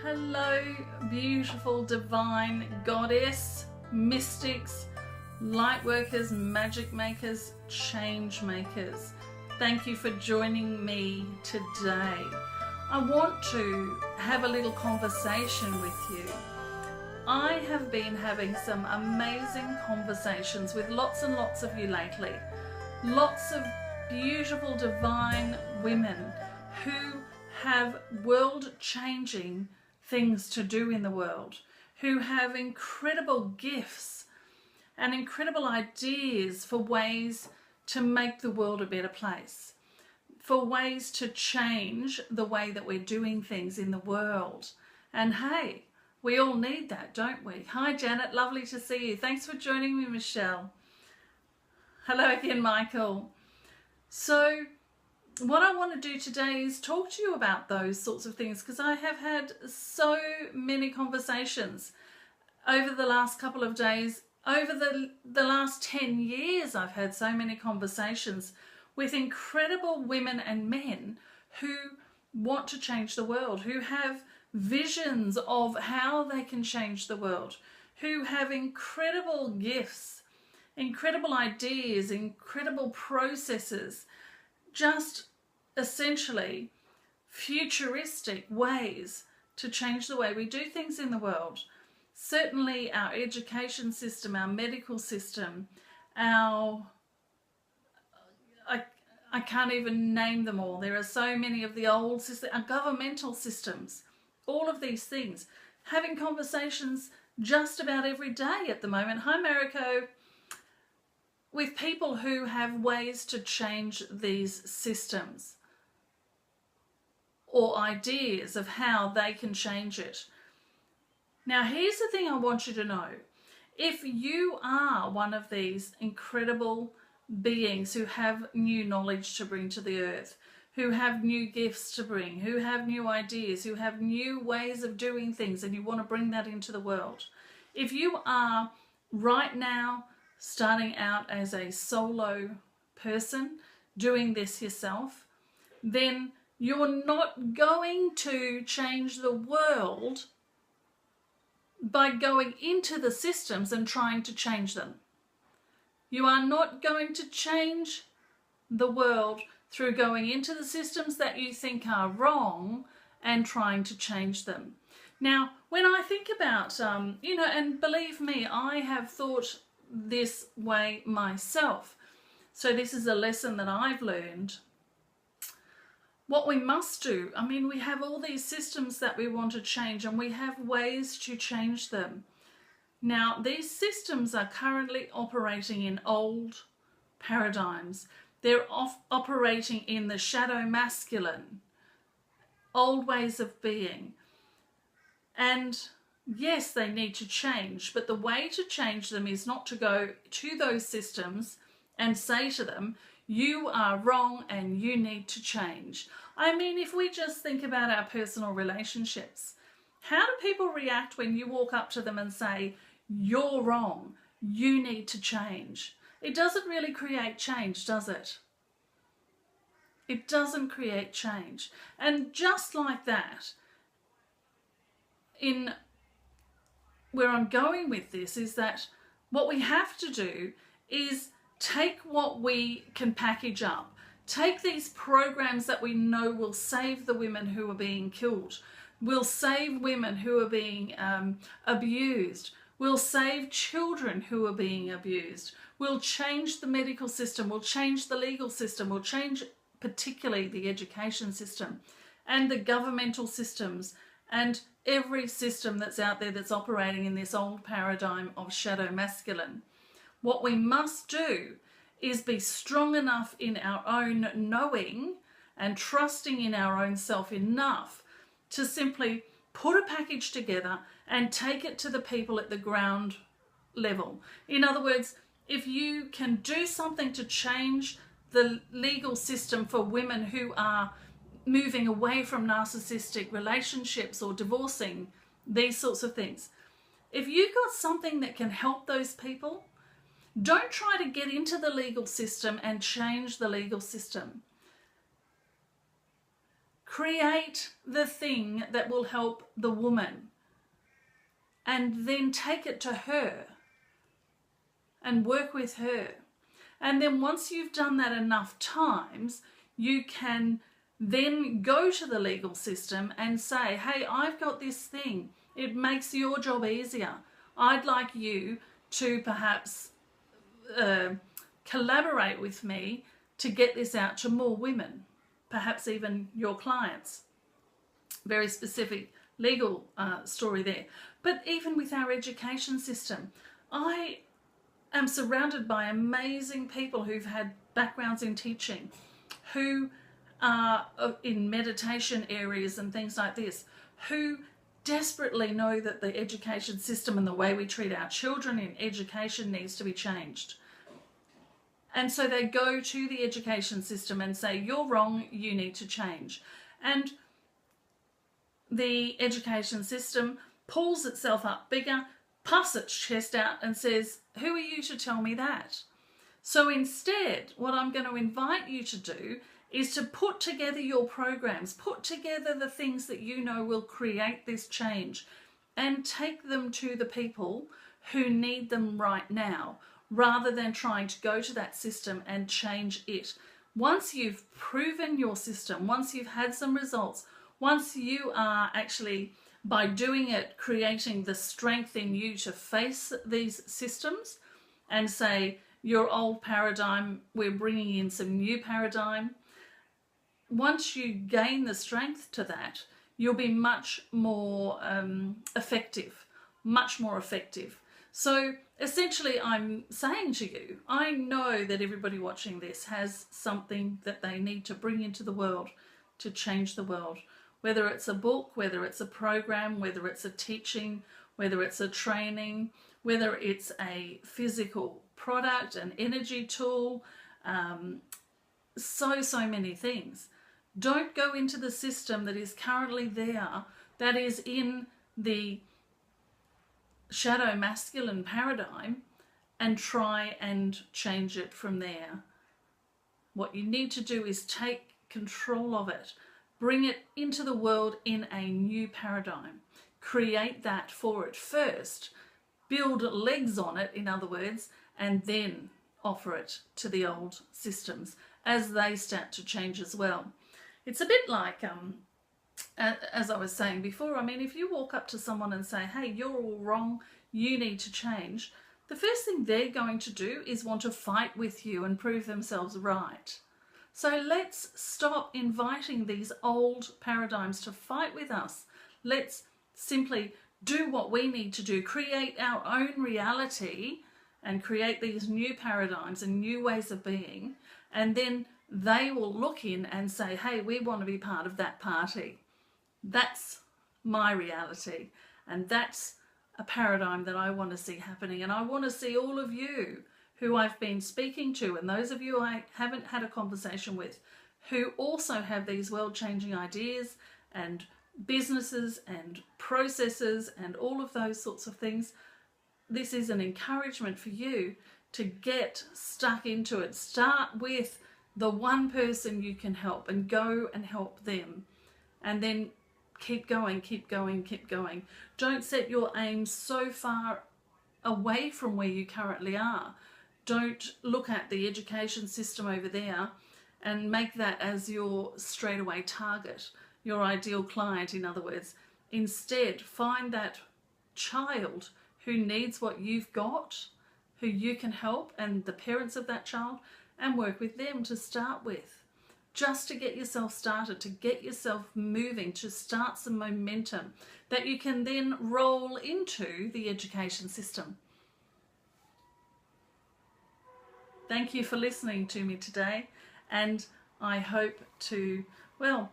Hello, beautiful, divine goddess, mystics, light workers, magic makers, change makers. Thank you for joining me today. I want to have a little conversation with you. I have been having some amazing conversations with lots and lots of you lately. Lots of beautiful, divine women who have world-changing things to do in the world, who have incredible gifts and incredible ideas for ways to make the world a better place, for ways to change the way that we're doing things in the world. And hey, we all need that, don't we? Hi Janet, lovely to see you. Thanks for joining me, Michelle. Hello again, Michael. So what I want to do today is talk to you about those sorts of things, because I have had so many conversations over the last couple of days. Over the last 10 years, I've had so many conversations with incredible women and men who want to change the world, who have visions of how they can change the world, who have incredible gifts, incredible ideas, incredible processes, just essentially futuristic ways to change the way we do things in the world. Certainly our education system, our medical system, I can't even name them all. There are so many of the old systems, our governmental systems, all of these things. Having conversations just about every day at the moment. Hi Mariko. With people who have ways to change these systems or ideas of how they can change it. Now, here's the thing I want you to know. If you are one of these incredible beings who have new knowledge to bring to the earth, who have new gifts to bring, who have new ideas, who have new ways of doing things, and you want to bring that into the world, if you are right now starting out as a solo person doing this yourself, then you're not going to change the world by going into the systems and trying to change them. You are not going to change the world through going into the systems that you think are wrong and trying to change them. Now, when I think about, and believe me, I have thought this way myself. So this is a lesson that I've learned. What we must do, we have all these systems that we want to change, and we have ways to change them. Now, these systems are currently operating in old paradigms. They're operating in the shadow masculine, old ways of being. And yes, they need to change, but the way to change them is not to go to those systems and say to them, you are wrong and you need to change. If we just think about our personal relationships, how do people react when you walk up to them and say, you're wrong, you need to change? It doesn't really create change, does it? It doesn't create change. And just like that, where I'm going with this is that what we have to do is take what we can package up. Take these programs that we know will save the women who are being killed, will save women who are being abused, will save children who are being abused, will change the medical system, will change the legal system, will change particularly the education system and the governmental systems and every system that's out there that's operating in this old paradigm of shadow masculine. What we must do is be strong enough in our own knowing and trusting in our own self enough to simply put a package together and take it to the people at the ground level. In other words, if you can do something to change the legal system for women who are moving away from narcissistic relationships or divorcing, these sorts of things. If you've got something that can help those people, don't try to get into the legal system and change the legal system. Create the thing that will help the woman and then take it to her and work with her. And then once you've done that enough times, you can then go to the legal system and say, hey, I've got this thing. It makes your job easier. I'd like you to perhaps collaborate with me to get this out to more women, perhaps even your clients. Very specific legal story there. But even with our education system, I am surrounded by amazing people who've had backgrounds in teaching, who are in meditation areas and things like this, who desperately know that the education system and the way we treat our children in education needs to be changed. And so they go to the education system and say, you're wrong, you need to change. And the education system pulls itself up bigger, puffs its chest out and says, who are you to tell me that? So instead, what I'm going to invite you to do is to put together your programs, put together the things that you know will create this change and take them to the people who need them right now, rather than trying to go to that system and change it. Once you've proven your system, once you've had some results, once you are actually, by doing it, creating the strength in you to face these systems and say, your old paradigm, we're bringing in some new paradigm. Once you gain the strength to that, you'll be much more effective, much more effective. So essentially I'm saying to you, I know that everybody watching this has something that they need to bring into the world to change the world. Whether it's a book, whether it's a program, whether it's a teaching, whether it's a training, whether it's a physical product, an energy tool, so many things. Don't go into the system that is currently there, that is in the shadow masculine paradigm, and try and change it from there. What you need to do is take control of it. Bring it into the world in a new paradigm. Create that for it first. Build legs on it, in other words, and then offer it to the old systems as they start to change as well. It's a bit like, as I was saying before, I mean, if you walk up to someone and say, hey, you're all wrong, you need to change, the first thing they're going to do is want to fight with you and prove themselves right. So let's stop inviting these old paradigms to fight with us. Let's simply do what we need to do, create our own reality and create these new paradigms and new ways of being, and then they will look in and say, hey, we want to be part of that party. That's my reality, and that's a paradigm that I want to see happening. And I want to see all of you who I've been speaking to, and those of you I haven't had a conversation with, who also have these world-changing ideas and businesses and processes and all of those sorts of things. This is an encouragement for you to get stuck into it. Start with the one person you can help and go and help them, and then keep going, keep going, keep going. Don't set your aim so far away from where you currently are. Don't look at the education system over there and make that as your straightaway target, your ideal client, in other words. Instead, find that child who needs what you've got, who you can help, and the parents of that child, and work with them to start with, just to get yourself started, to get yourself moving, to start some momentum that you can then roll into the education system. Thank you for listening to me today, and I hope to, well,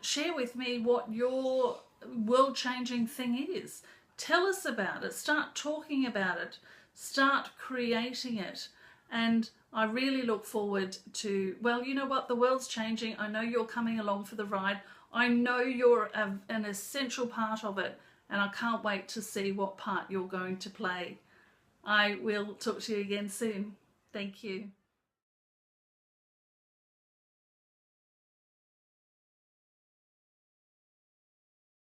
share with me what your world-changing thing is. Tell us about it, start talking about it, start creating it, and I really look forward to, well, you know what, the world's changing. I know you're coming along for the ride. I know you're an essential part of it, and I can't wait to see what part you're going to play. I will talk to you again soon. Thank you.